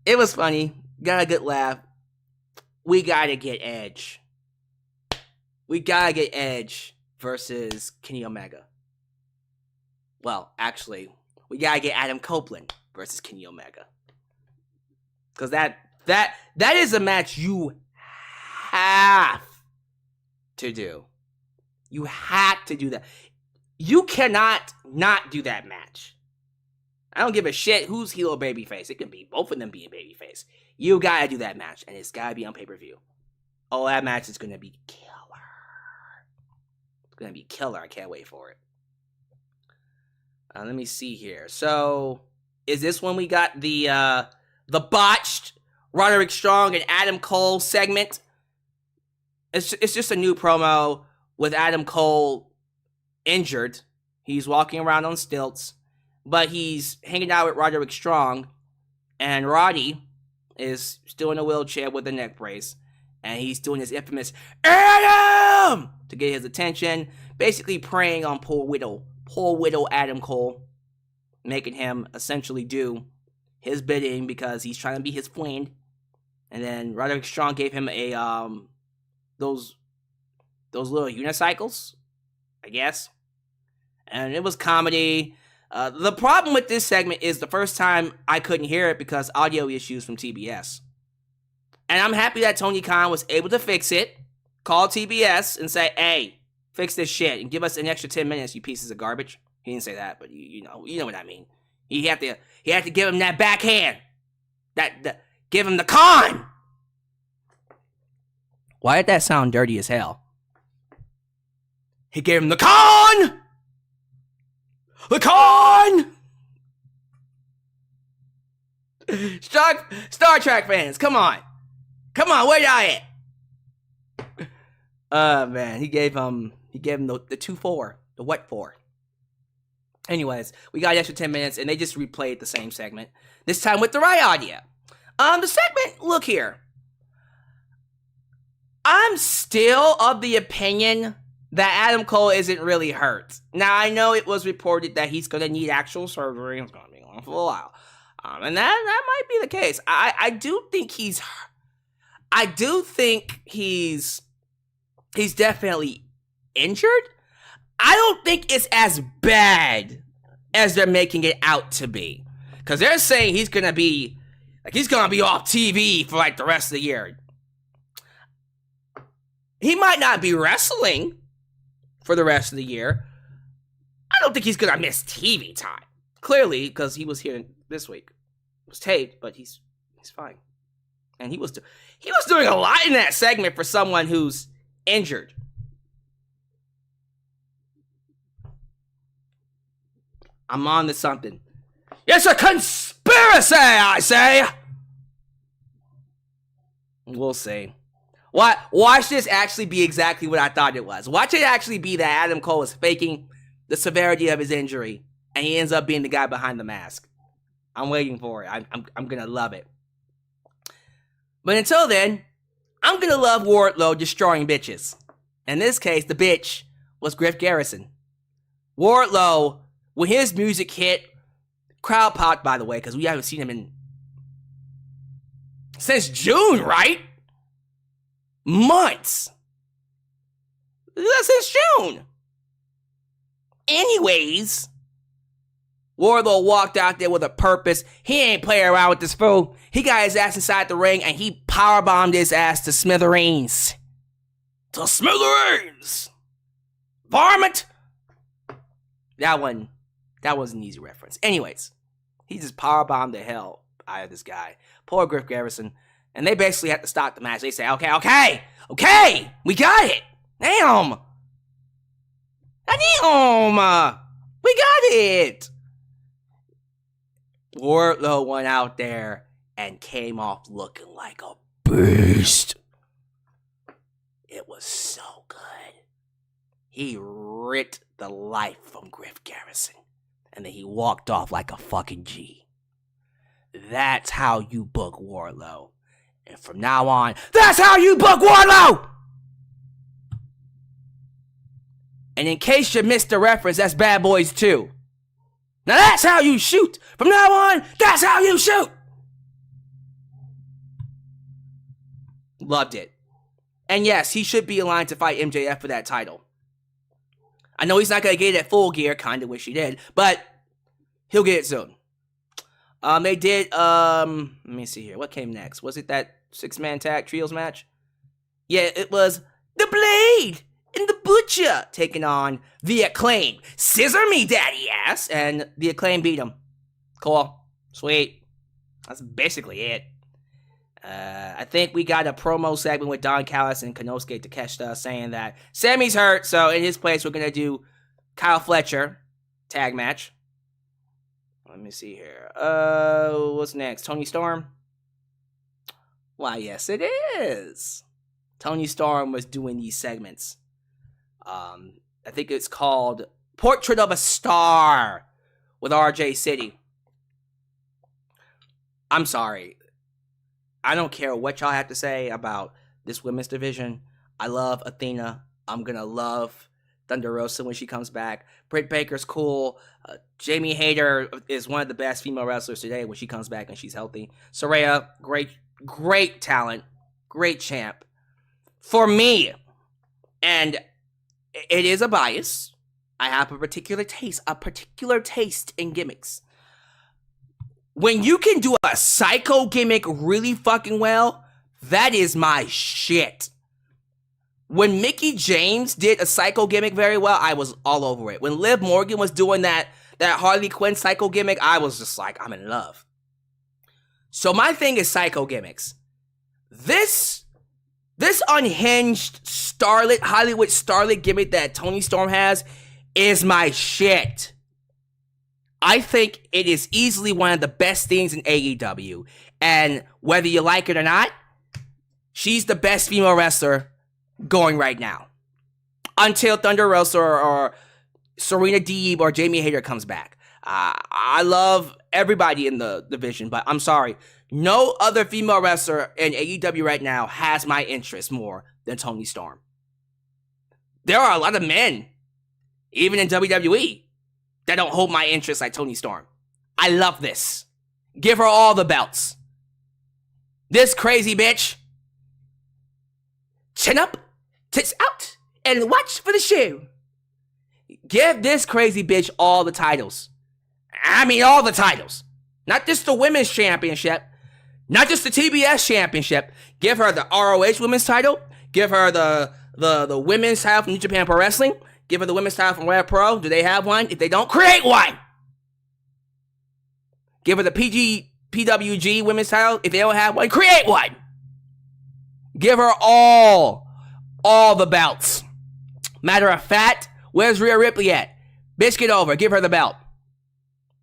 It was funny. Got a good laugh. We gotta get Edge. We gotta get Edge versus Kenny Omega. Well, actually, we gotta get Adam Copeland versus Kenny Omega. Because that is a match you have to do. You have to do that. You cannot not do that match. I don't give a shit who's heel or babyface. It could be both of them being babyface. You gotta do that match, and it's gotta be on pay-per-view. Oh, that match is gonna be killer. It's gonna be killer. I can't wait for it. Let me see here. So, is this when we got the botched Roderick Strong and Adam Cole segment It's just a new promo with Adam Cole injured. He's walking around on stilts, but he's hanging out with Roderick Strong, and Roddy is still in a wheelchair with a neck brace, and he's doing his infamous Adam to get his attention, basically preying on poor widow Adam Cole, making him essentially do his bidding because he's trying to be his friend. And then Roderick Strong gave him a those little unicycles, I guess. And it was comedy. The problem with this segment is the first time I couldn't hear it because audio issues from TBS. And I'm happy that Tony Khan was able to fix it, call TBS and say, hey, fix this shit and give us an extra 10 minutes, you pieces of garbage. He didn't say that, but you know what I mean. He had to give him that backhand. Give him the con. Why did that sound dirty as hell? He gave him the con! The con! Star Trek fans, come on. Come on, where y'all at? Man, he gave him the 2-4, the what for? Anyways, we got an extra 10 minutes, and they just replayed the same segment. This time with the right audio. The segment, look here. I'm still of the opinion that Adam Cole isn't really hurt. Now, I know it was reported that he's going to need actual surgery. It's going to be on for a while. And that might be the case. I do think he's definitely injured. I don't think it's as bad as they're making it out to be. Because they're saying he's going to be off TV for like the rest of the year. He might not be wrestling for the rest of the year. I don't think he's going to miss TV time. Clearly, because he was here this week. It was taped, but he's fine. And he was doing a lot in that segment for someone who's injured. I'm on to something. It's a conspiracy, I say! We'll see. Watch this actually be exactly what I thought it was. Watch it actually be that Adam Cole is faking the severity of his injury, and he ends up being the guy behind the mask. I'm waiting for it. I'm gonna love it. But until then, I'm gonna love Wardlow destroying bitches. In this case, the bitch was Griff Garrison. Wardlow, when his music hit, crowd popped, by the way, because we haven't seen him since June, right? Months. Since June. Anyways, Wardlow walked out there with a purpose. He ain't playing around with this fool. He got his ass inside the ring and he powerbombed his ass to smithereens. To smithereens! Varmint! That was an easy reference. Anyways, he just powerbombed the hell out of this guy. Poor Griff Garrison. And they basically had to stop the match. They say, okay, we got it. Damn, we got it. Wardlow went out there and came off looking like a beast. It was so good. He ripped the life from Griff Garrison. And then he walked off like a fucking G. That's how you book Wardlow. And from now on, that's how you book Wardlow! And in case you missed the reference, that's Bad Boys 2. Now that's how you shoot! From now on, that's how you shoot! Loved it. And yes, he should be aligned to fight MJF for that title. I know he's not going to get it at Full Gear, kinda wish he did, but he'll get it soon. They did, let me see here. What came next? Was it that 6-man tag trios match? Yeah, it was The Blade and The Butcher taking on The Acclaim. Scissor me, daddy ass! And The Acclaim beat him. Cool. Sweet. That's basically it. I think we got a promo segment with Don Callis and Konosuke Takeshita saying that Sammy's hurt, so in his place we're going to do Kyle Fletcher tag match. Let me see here. What's next? Tony Storm? Why, yes, it is. Toni Storm was doing these segments. I think it's called Portrait of a Star with RJ City. I'm sorry. I don't care what y'all have to say about this women's division. I love Athena. I'm going to love Thunder Rosa when she comes back. Britt Baker's cool. Jamie Hayter is one of the best female wrestlers today when she comes back and she's healthy. Saraya, great talent. Great champ. For me, and it is a bias, I have a particular taste in gimmicks. When you can do a psycho gimmick really fucking well, that is my shit. When Mickie James did a psycho gimmick very well, I was all over it. When Liv Morgan was doing that Harley Quinn psycho gimmick, I was just like, I'm in love. So my thing is psycho gimmicks. This unhinged starlet, Hollywood starlet gimmick that Toni Storm has is my shit. I think it is easily one of the best things in AEW. And whether you like it or not, she's the best female wrestler going right now. Until Thunder Rosa or Serena Deeb or Jamie Hayter comes back. I love everybody in the division, but I'm sorry. No other female wrestler in AEW right now has my interest more than Toni Storm. There are a lot of men, even in WWE, that don't hold my interest like Toni Storm. I love this. Give her all the belts. This crazy bitch. Chin up, tits out, and watch for the shoe. Give this crazy bitch all the titles. I mean all the titles. Not just the women's championship. Not just the TBS championship. Give her the ROH women's title. Give her the women's title from New Japan Pro Wrestling. Give her the women's title from Rev Pro. Do they have one? If they don't, create one. Give her the PWG women's title. If they don't have one, create one. Give her all the belts. Matter of fact, where's Rhea Ripley at? Bitch, get over. Give her the belt.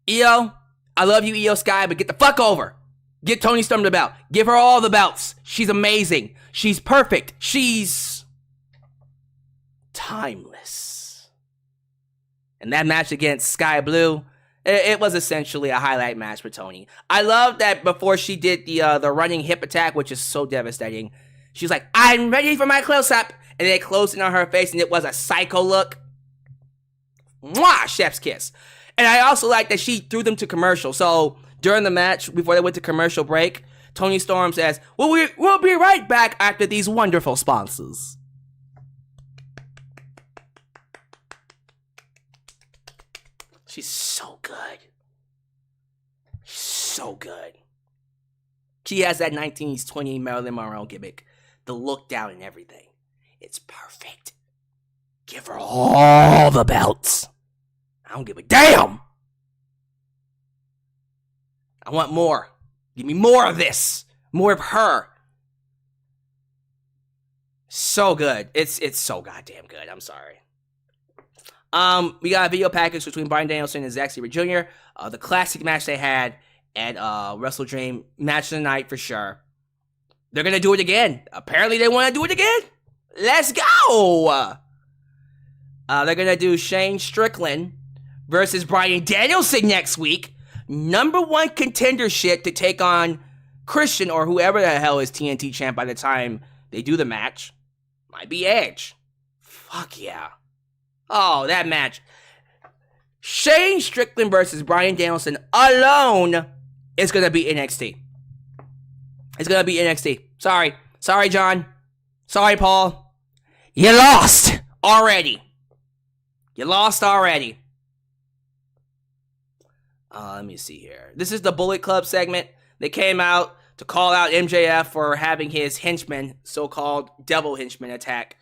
Io, I love you, Io Sky, but get the fuck over. Get Toni Storm the belt. Give her all the belts. She's amazing. She's perfect. She's timeless. And that match against Sky Blue, it was essentially a highlight match for Toni. I love that before she did the running hip attack, which is so devastating. She was like, I'm ready for my close-up. And they closed in on her face, and it was a psycho look. Mwah! Chef's kiss. And I also like that she threw them to commercial. So during the match, before they went to commercial break, Toni Storm says, we'll be right back after these wonderful sponsors. She's so good. So good. She has that 1920 Marilyn Monroe gimmick. The look down and everything. It's perfect. Give her all the belts. I don't give a damn. I want more. Give me more of this. More of her. So good. It's so goddamn good. I'm sorry. We got a video package between Bryan Danielson and Zack Sabre Jr. The classic match they had at WrestleDream. Match of the night for sure. They're going to do it again. Apparently they want to do it again. Let's go. They're going to do Shane Strickland versus Bryan Danielson next week. Number one contender shit to take on Christian or whoever the hell is TNT champ by the time they do the match. Might be Edge. Fuck yeah. Oh, that match. Shane Strickland versus Bryan Danielson alone is going to be NXT. It's going to be NXT. Sorry. Sorry, John. Sorry, Paul. You lost already. You lost already. Let me see here. This is the Bullet Club segment. They came out to call out MJF for having his henchman, so-called devil henchman attack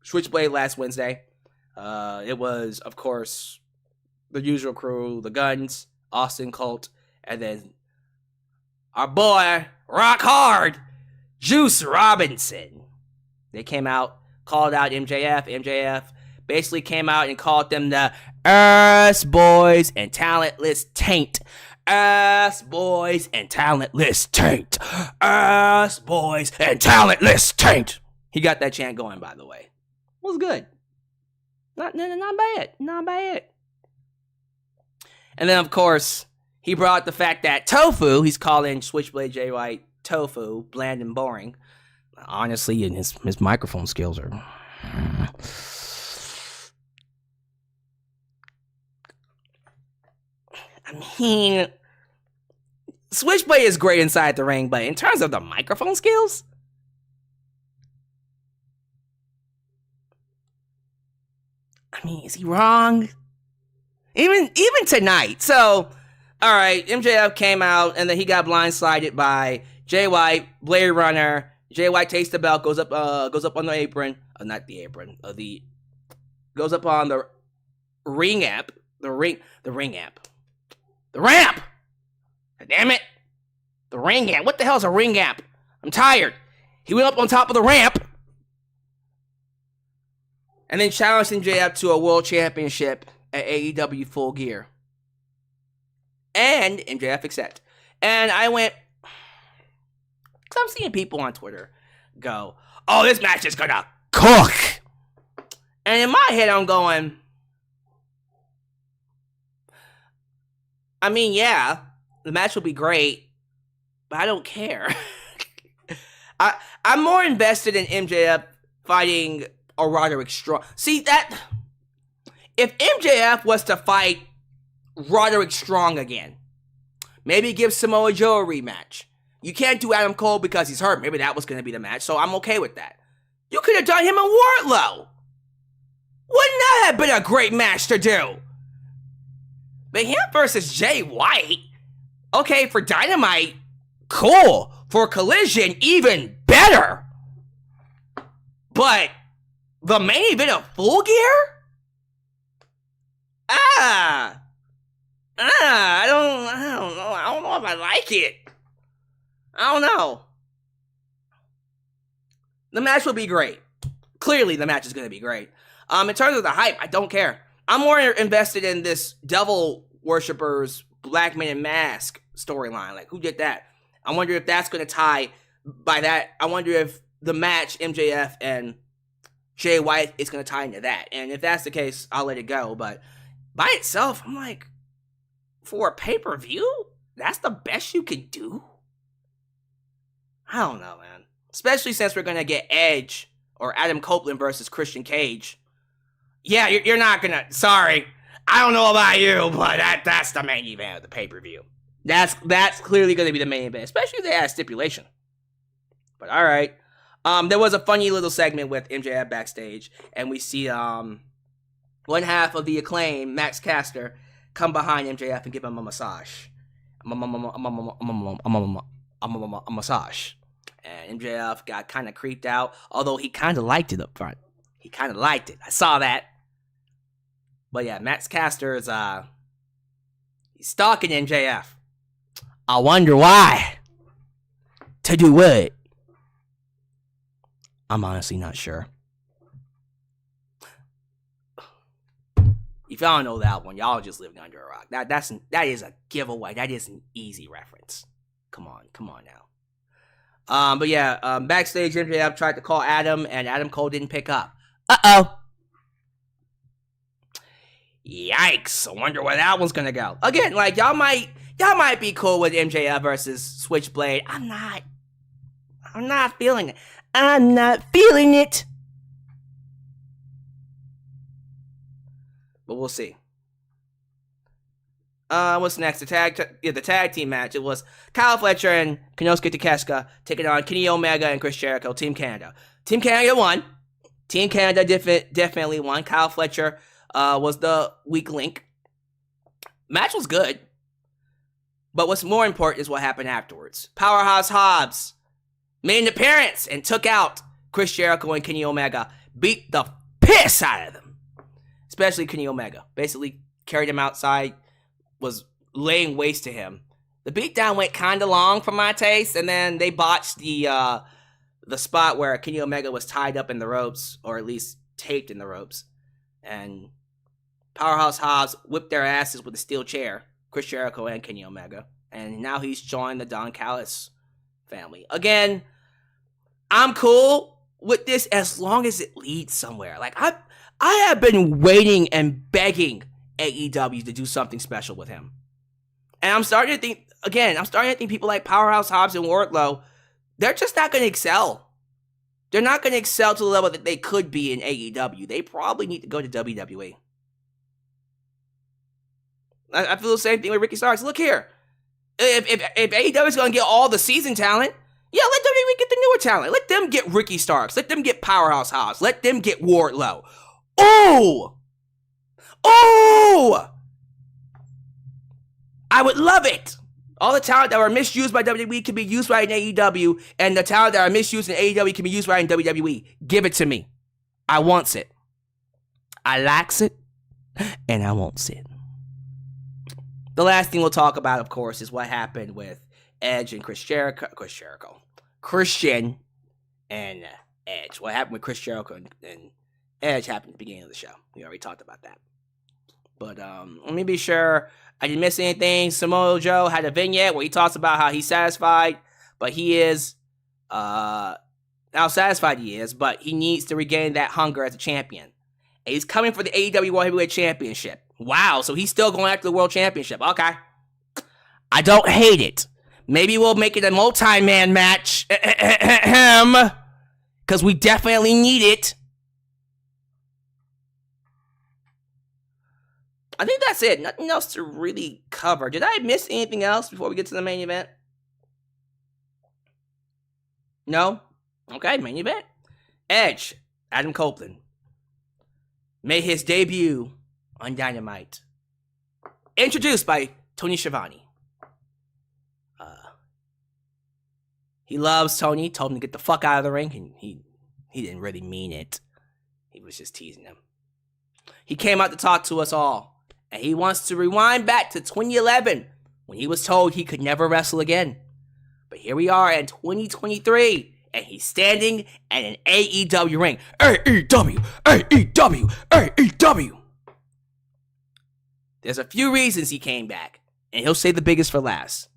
Switchblade last Wednesday. It was, of course, the usual crew, the Guns, Austin Colt, and then our boy, Rock Hard, Juice Robinson. They came out, called out MJF. MJF basically came out and called them the ass boys and talentless taint. Ass boys and talentless taint. Ass boys and talentless taint. He got that chant going, by the way. It was good. Not bad. Not bad. And then, of course, he brought the fact that Tofu, he's calling Switchblade Jay White Tofu, bland and boring. Honestly, and his microphone skills are... I mean, Switchblade is great inside the ring, but in terms of the microphone skills... I mean, is he wrong? Even tonight. So, all right, MJF came out, and then he got blindsided by Jay White, Blade Runner. Jay White takes the belt, goes up on the apron. Not the apron. Goes up on the ring amp. The ring amp. The ramp! Damn it! The ring amp. What the hell is a ring amp? I'm tired. He went up on top of the ramp. And then challenged MJF to a world championship at AEW Full Gear. And MJF accepted. And I went... Because I'm seeing people on Twitter go, oh, this match is gonna cook! And in my head, I'm going... I mean, yeah, the match will be great, but I don't care. I'm more invested in MJF fighting a Roderick Strong. See, that... If MJF was to fight Roderick Strong again, maybe give Samoa Joe a rematch. You can't do Adam Cole because he's hurt. Maybe that was going to be the match, so I'm okay with that. You could have done him and Wardlow. Wouldn't that have been a great match to do? But him versus Jay White, okay, for Dynamite, cool. For Collision, even better. But the main event of Full Gear? I don't know. I don't know if I like it. I don't know. The match will be great. Clearly, the match is going to be great. In terms of the hype, I don't care. I'm more invested in this devil worshippers, Black Men in Mask storyline. Like, who did that? I wonder if that's going to tie by that. I wonder if the match, MJF and Jay White, is going to tie into that. And if that's the case, I'll let it go. But by itself, I'm like, for a pay-per-view? That's the best you can do? I don't know, man. Especially since we're going to get Edge or Adam Copeland versus Christian Cage. Yeah, you're not going to... Sorry. I don't know about you, but that's the main event of the pay-per-view. That's clearly going to be the main event, especially if they add a stipulation. But all right. There was a funny little segment with MJF backstage, and we see one half of the Acclaim, Max Caster, come behind MJF and give him a massage. A massage. And MJF got kind of creeped out, although he kind of liked it up front. He kind of liked it. I saw that. But yeah, Max Caster is he's stalking MJF. I wonder why. To do what? I'm honestly not sure. If y'all don't know that one, y'all just living under a rock. That is a giveaway. That is an easy reference. Come on now. But yeah, backstage MJF tried to call Adam, and Adam Cole didn't pick up. Uh-oh. Yikes. I wonder where that one's gonna go. Again, like, y'all might be cool with MJF versus Switchblade. I'm not feeling it. I'm not feeling it. But we'll see. What's next? The tag team match. It was Kyle Fletcher and Konosuke Takeshita taking on Kenny Omega and Chris Jericho. Team Canada. Team Canada won. Team Canada definitely won. Kyle Fletcher was the weak link. Match was good. But what's more important is what happened afterwards. Powerhouse Hobbs made an appearance and took out Chris Jericho and Kenny Omega. Beat the piss out of them. Especially Kenny Omega. Basically carried him outside. Was laying waste to him. The beatdown went kind of long for my taste, and then they botched the spot where Kenny Omega was tied up in the ropes, or at least taped in the ropes. And Powerhouse Hobbs whipped their asses with a steel chair, Chris Jericho and Kenny Omega. And now he's joined the Don Callis family. Again, I'm cool with this as long as it leads somewhere. Like, I have been waiting and begging AEW to do something special with him. And I'm starting to think people like Powerhouse Hobbs and Wardlow, they're just not going to excel. They're not going to excel to the level that they could be in AEW. They probably need to go to WWE. I feel the same thing with Ricky Starks. Look here. If AEW is going to get all the seasoned talent, yeah, let WWE get the newer talent. Let them get Ricky Starks. Let them get Powerhouse Hobbs. Let them get Wardlow. Oh! I would love it. All the talent that were misused by WWE can be used right in AEW, and the talent that are misused in AEW can be used right in WWE. Give it to me. I wants it. I likes it, and I wants it. The last thing we'll talk about, of course, is what happened with Edge and Christian and Edge. What happened with Chris Jericho and Edge happened at the beginning of the show. We already talked about that. But let me be sure I didn't miss anything. Samoa Joe had a vignette where he talks about how he's satisfied, but he is how satisfied he is, but he needs to regain that hunger as a champion. And he's coming for the AEW World Heavyweight Championship. Wow, so he's still going after the World Championship. Okay. I don't hate it. Maybe we'll make it a multi-man match. Because we definitely need it. I think that's it. Nothing else to really cover. Did I miss anything else before we get to the main event? No? Okay, main event. Edge, Adam Copeland, made his debut on Dynamite. Introduced by Tony Schiavone. He loves Tony, told him to get the fuck out of the ring, and he didn't really mean it. He was just teasing him. He came out to talk to us all, and he wants to rewind back to 2011 when he was told he could never wrestle again. But here we are in 2023, and he's standing in an AEW ring. AEW, AEW, AEW. There's a few reasons he came back, and he'll say the biggest for last.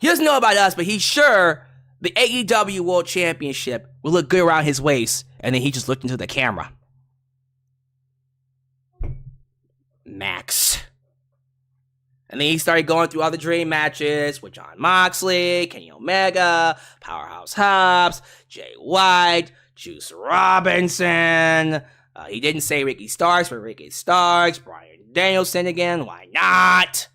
He doesn't know about us, but he's sure the AEW World Championship will look good around his waist, and then he just looked into the camera. Max. And then he started going through all the dream matches with Jon Moxley, Kenny Omega, Powerhouse Hobbs, Jay White, Juice Robinson. He didn't say Ricky Starks, but Ricky Starks, Bryan Danielson again, why not?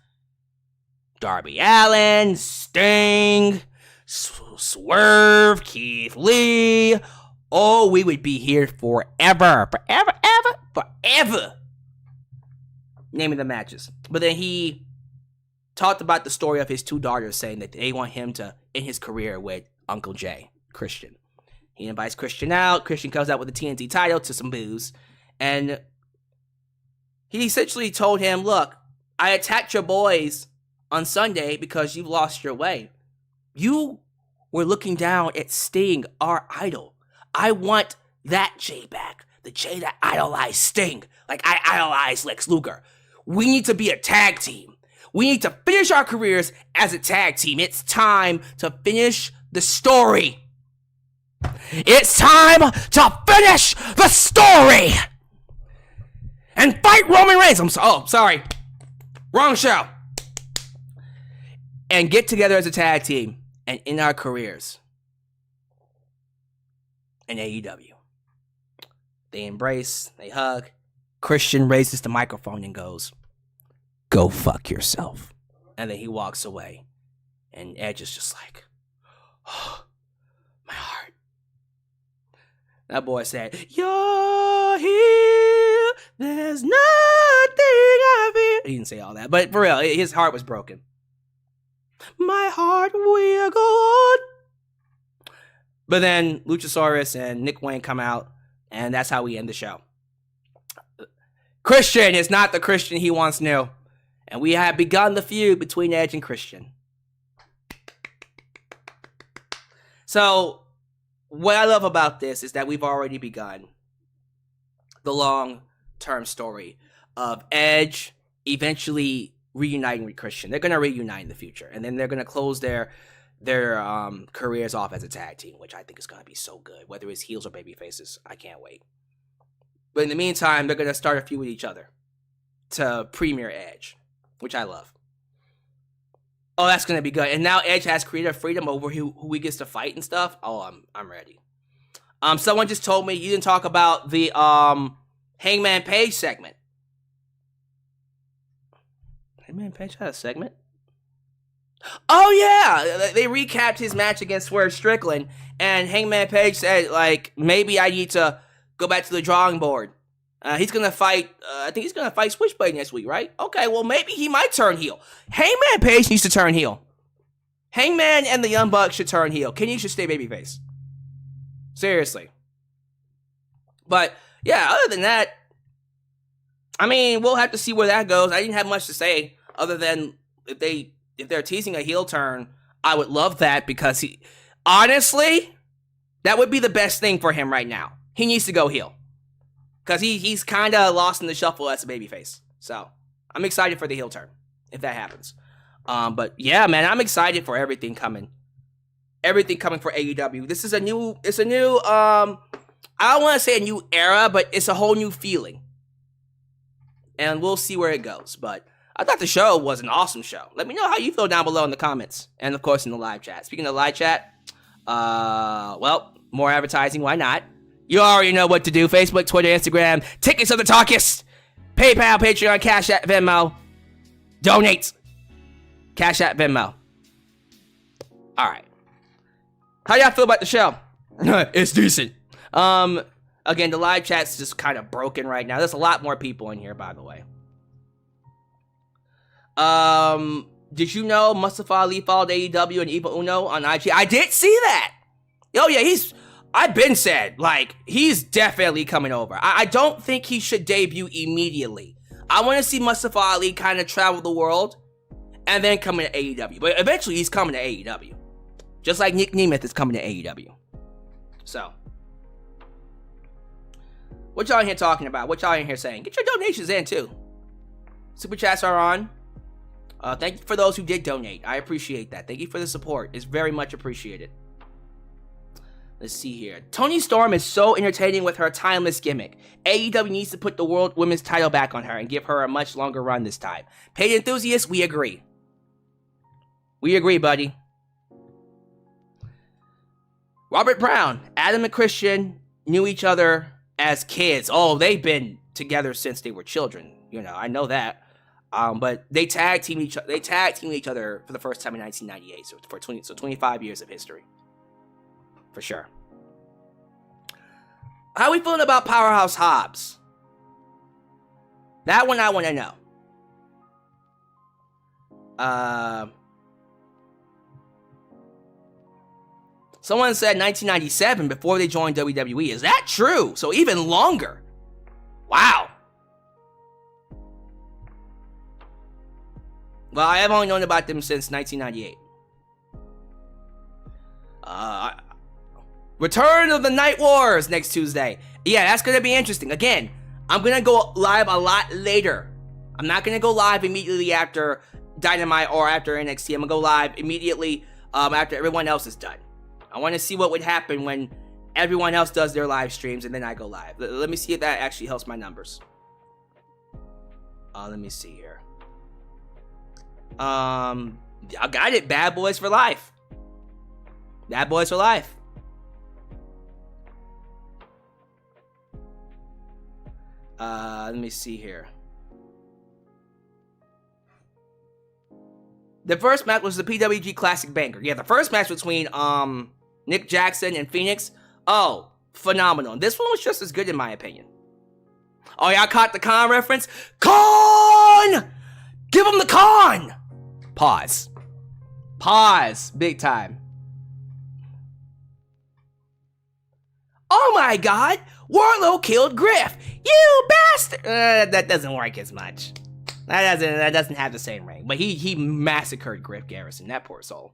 Darby Allin, Sting, Swerve, Keith Lee. Oh, we would be here forever. Forever. Naming the matches. But then he talked about the story of his two daughters, saying that they want him to end his career with Uncle Jay, Christian. He invites Christian out. Christian comes out with the TNT title to some booze. And he essentially told him, look, I attacked your boys on Sunday because you've lost your way. You were looking down at Sting, our idol. I want that Jay back. The Jay that idolized Sting. Like I idolize Lex Luger. We need to be a tag team. We need to finish our careers as a tag team. It's time to finish the story. It's time to finish the story. And fight Roman Reigns. Sorry. Wrong show. And get together as a tag team and end our careers in AEW. They embrace, they hug. Christian raises the microphone and goes, go fuck yourself. And then he walks away. And Edge is just like, oh, my heart. That boy said, you're here, there's nothing I fear. He didn't say all that, but for real, his heart was broken. My heart will go on. But then Luchasaurus and Nick Wayne come out, and that's how we end the show. Christian is not the Christian he once knew. And we have begun the feud between Edge and Christian. So, what I love about this is that we've already begun the long-term story of Edge eventually reuniting with Christian. They're going to reunite in the future. And then they're going to close their their careers off as a tag team, which I think is going to be so good. Whether it's heels or baby faces, I can't wait. But in the meantime, they're going to start a feud with each other to Premier Edge, which I love. Oh, that's going to be good. And now Edge has creative freedom over who he gets to fight and stuff. Oh, I'm ready. Someone just told me you didn't talk about the Hangman Page segment. Hangman Page had a segment? Oh, yeah! They recapped his match against Swerve Strickland, and Hangman Page said, like, maybe I need to go back to the drawing board. He's going to fight, I think he's going to fight Switchblade next week, right? Okay, well, maybe he might turn heel. Hangman Page needs to turn heel. Hangman and the Young Bucks should turn heel. Kenny should stay babyface. Seriously. But, yeah, other than that, I mean, we'll have to see where that goes. I didn't have much to say, other than if they're teasing a heel turn, I would love that, because honestly, that would be the best thing for him right now. He needs to go heel. Because he's kind of lost in the shuffle as a babyface. So, I'm excited for the heel turn, if that happens. But yeah, man, I'm excited for everything coming. Everything coming for AEW. This is a new, I don't want to say a new era, but it's a whole new feeling. And we'll see where it goes. But I thought the show was an awesome show. Let me know how you feel down below in the comments. And of course in the live chat. Speaking of live chat, well, more advertising, why not? You already know what to do. Facebook, Twitter, Instagram, Tickets of the Talkist, PayPal, Patreon, Cash App, Venmo. Donate. Cash App, Venmo. Alright. How y'all feel about the show? It's decent. Again, the live chat's just kind of broken right now. There's a lot more people in here, by the way. Did you know Mustafa Ali followed AEW and Evil Uno on IG? I did see that. Oh yeah, I've been said, like, he's definitely coming over. I don't think he should debut immediately. I want to see Mustafa Ali kind of travel the world and then come to AEW. But eventually he's coming to AEW. Just like Nick Nemeth is coming to AEW. So, what y'all in here talking about? What y'all in here saying? Get your donations in, too. Super chats are on. Thank you for those who did donate. I appreciate that. Thank you for the support. It's very much appreciated. Let's see here. Toni Storm is so entertaining with her timeless gimmick. AEW needs to put the World Women's title back on her and give her a much longer run this time. Paid enthusiasts, we agree. We agree, buddy. Robert Brown. Adam and Christian knew each other as kids. Oh, they've been together since they were children. You know, I know that. But they tag team each other for the first time in 1998. So 25 years of history. For sure. How we feeling about Powerhouse Hobbs? That one I want to know. Someone said 1997 before they joined WWE. Is that true? So even longer. Wow. Well, I have only known about them since 1998. Return of the Night Wars next Tuesday. Yeah, that's going to be interesting. Again, I'm going to go live a lot later. I'm not going to go live immediately after Dynamite or after NXT. I'm going to go live immediately after everyone else is done. I want to see what would happen when everyone else does their live streams and then I go live. Let me see if that actually helps my numbers. Let me see here. I got it. Bad Boys for Life. Bad Boys for Life. Let me see here. The first match was the PWG Classic Banger. Yeah, the first match between Nick Jackson and Phoenix. Oh, phenomenal. This one was just as good in my opinion. Oh, y'all caught the Khan reference? Khan! Give him the Khan! Pause. Pause. Big time. Oh my god! Wardlow killed Griff! You bastard! That doesn't work as much. That doesn't have the same ring. But he massacred Griff Garrison. That poor soul.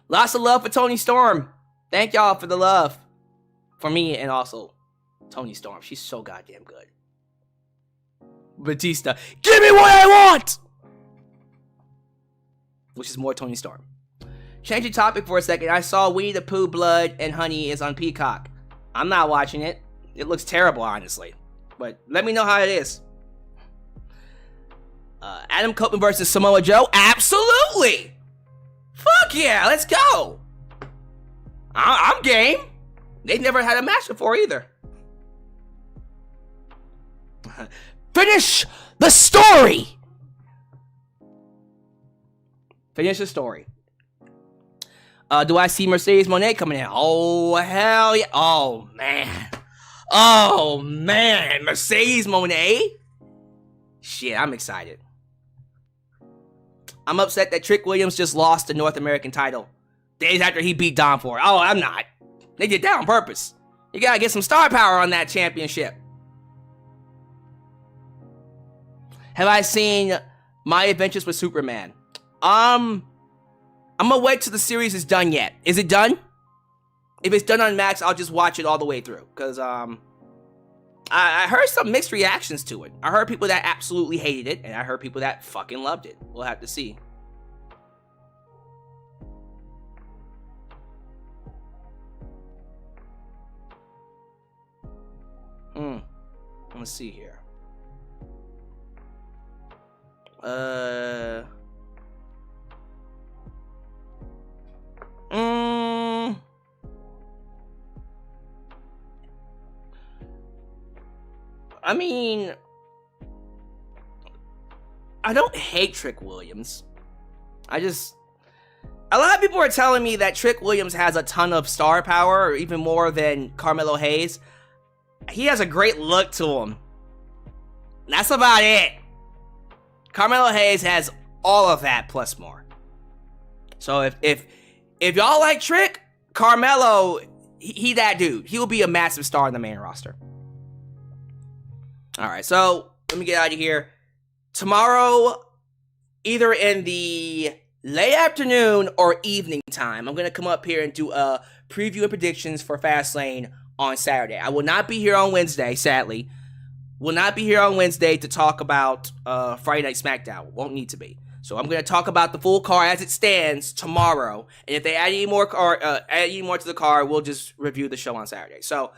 Lots of love for Toni Storm. Thank y'all for the love. For me and also Toni Storm. She's so goddamn good. Batista. Give me what I want! Which is more Toni Storm. Changing topic for a second. I saw Winnie the Pooh Blood and Honey is on Peacock. I'm not watching it. It looks terrible, honestly. But let me know how it is. Adam Copeland versus Samoa Joe? Absolutely! Fuck yeah, let's go! I'm game. They've never had a match before either. Finish the story! Finish the story. Do I see Mercedes Moné coming in? Oh, hell yeah. Oh, man. Mercedes Moné? Shit, I'm excited. I'm upset that Trick Williams just lost the North American title days after he beat Dom for it. Oh, I'm not. They did that on purpose. You gotta get some star power on that championship. Have I seen My Adventures with Superman? I'm gonna wait till the series is done yet. Is it done? If it's done on Max, I'll just watch it all the way through. Because, I heard some mixed reactions to it. I heard people that absolutely hated it, and I heard people that fucking loved it. We'll have to see. Let's see here. I mean, I don't hate Trick Williams. A lot of people are telling me that Trick Williams has a ton of star power, or even more than Carmelo Hayes. He has a great look to him. That's about it. Carmelo Hayes has all of that plus more. So if y'all like Trick, Carmelo, he that dude. He will be a massive star in the main roster. All right, so let me get out of here. Tomorrow, either in the late afternoon or evening time, I'm going to come up here and do a preview and predictions for Fastlane on Saturday. I will not be here on Wednesday, sadly. Will not be here on Wednesday to talk about Friday Night SmackDown. Won't need to be. So I'm going to talk about the full card as it stands tomorrow. And if they add any more to the card, we'll just review the show on Saturday. So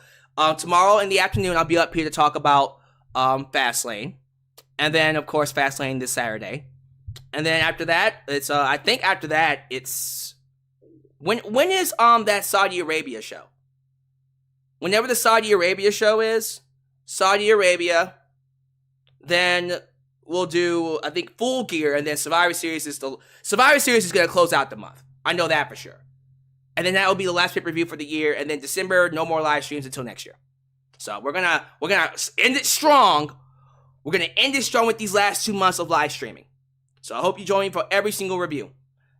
tomorrow in the afternoon, I'll be up here to talk about Fastlane. And then, of course, Fastlane this Saturday. And then after that, it's I think after that, it's when is that Saudi Arabia show? Whenever the Saudi Arabia show is, Saudi Arabia, then we'll do, I think, Full Gear, and then Survivor Series is going to close out the month. I know that for sure. And then that will be the last pay-per-view for the year, and then December, no more live streams until next year. So we're gonna end it strong. We're gonna end it strong with these last 2 months of live streaming. So I hope you join me for every single review.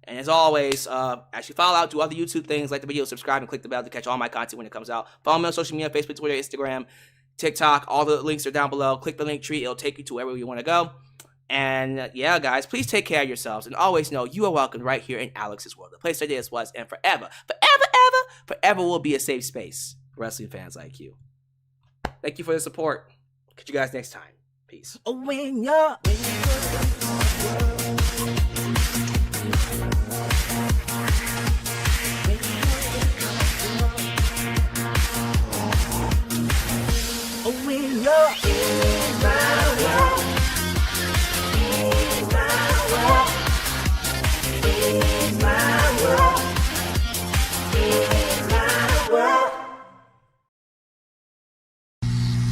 And as always, actually follow out, do other YouTube things, like the video, subscribe, and click the bell to catch all my content when it comes out. Follow me on social media, Facebook, Twitter, Instagram, TikTok. All the links are down below. Click the link tree. It'll take you to wherever you want to go. And yeah, guys, please take care of yourselves. And always know you are welcome right here in Alyx's world. The place that is, was, and forever will be a safe space for wrestling fans like you. Thank you for the support. Catch you guys next time. Peace. When you're when you're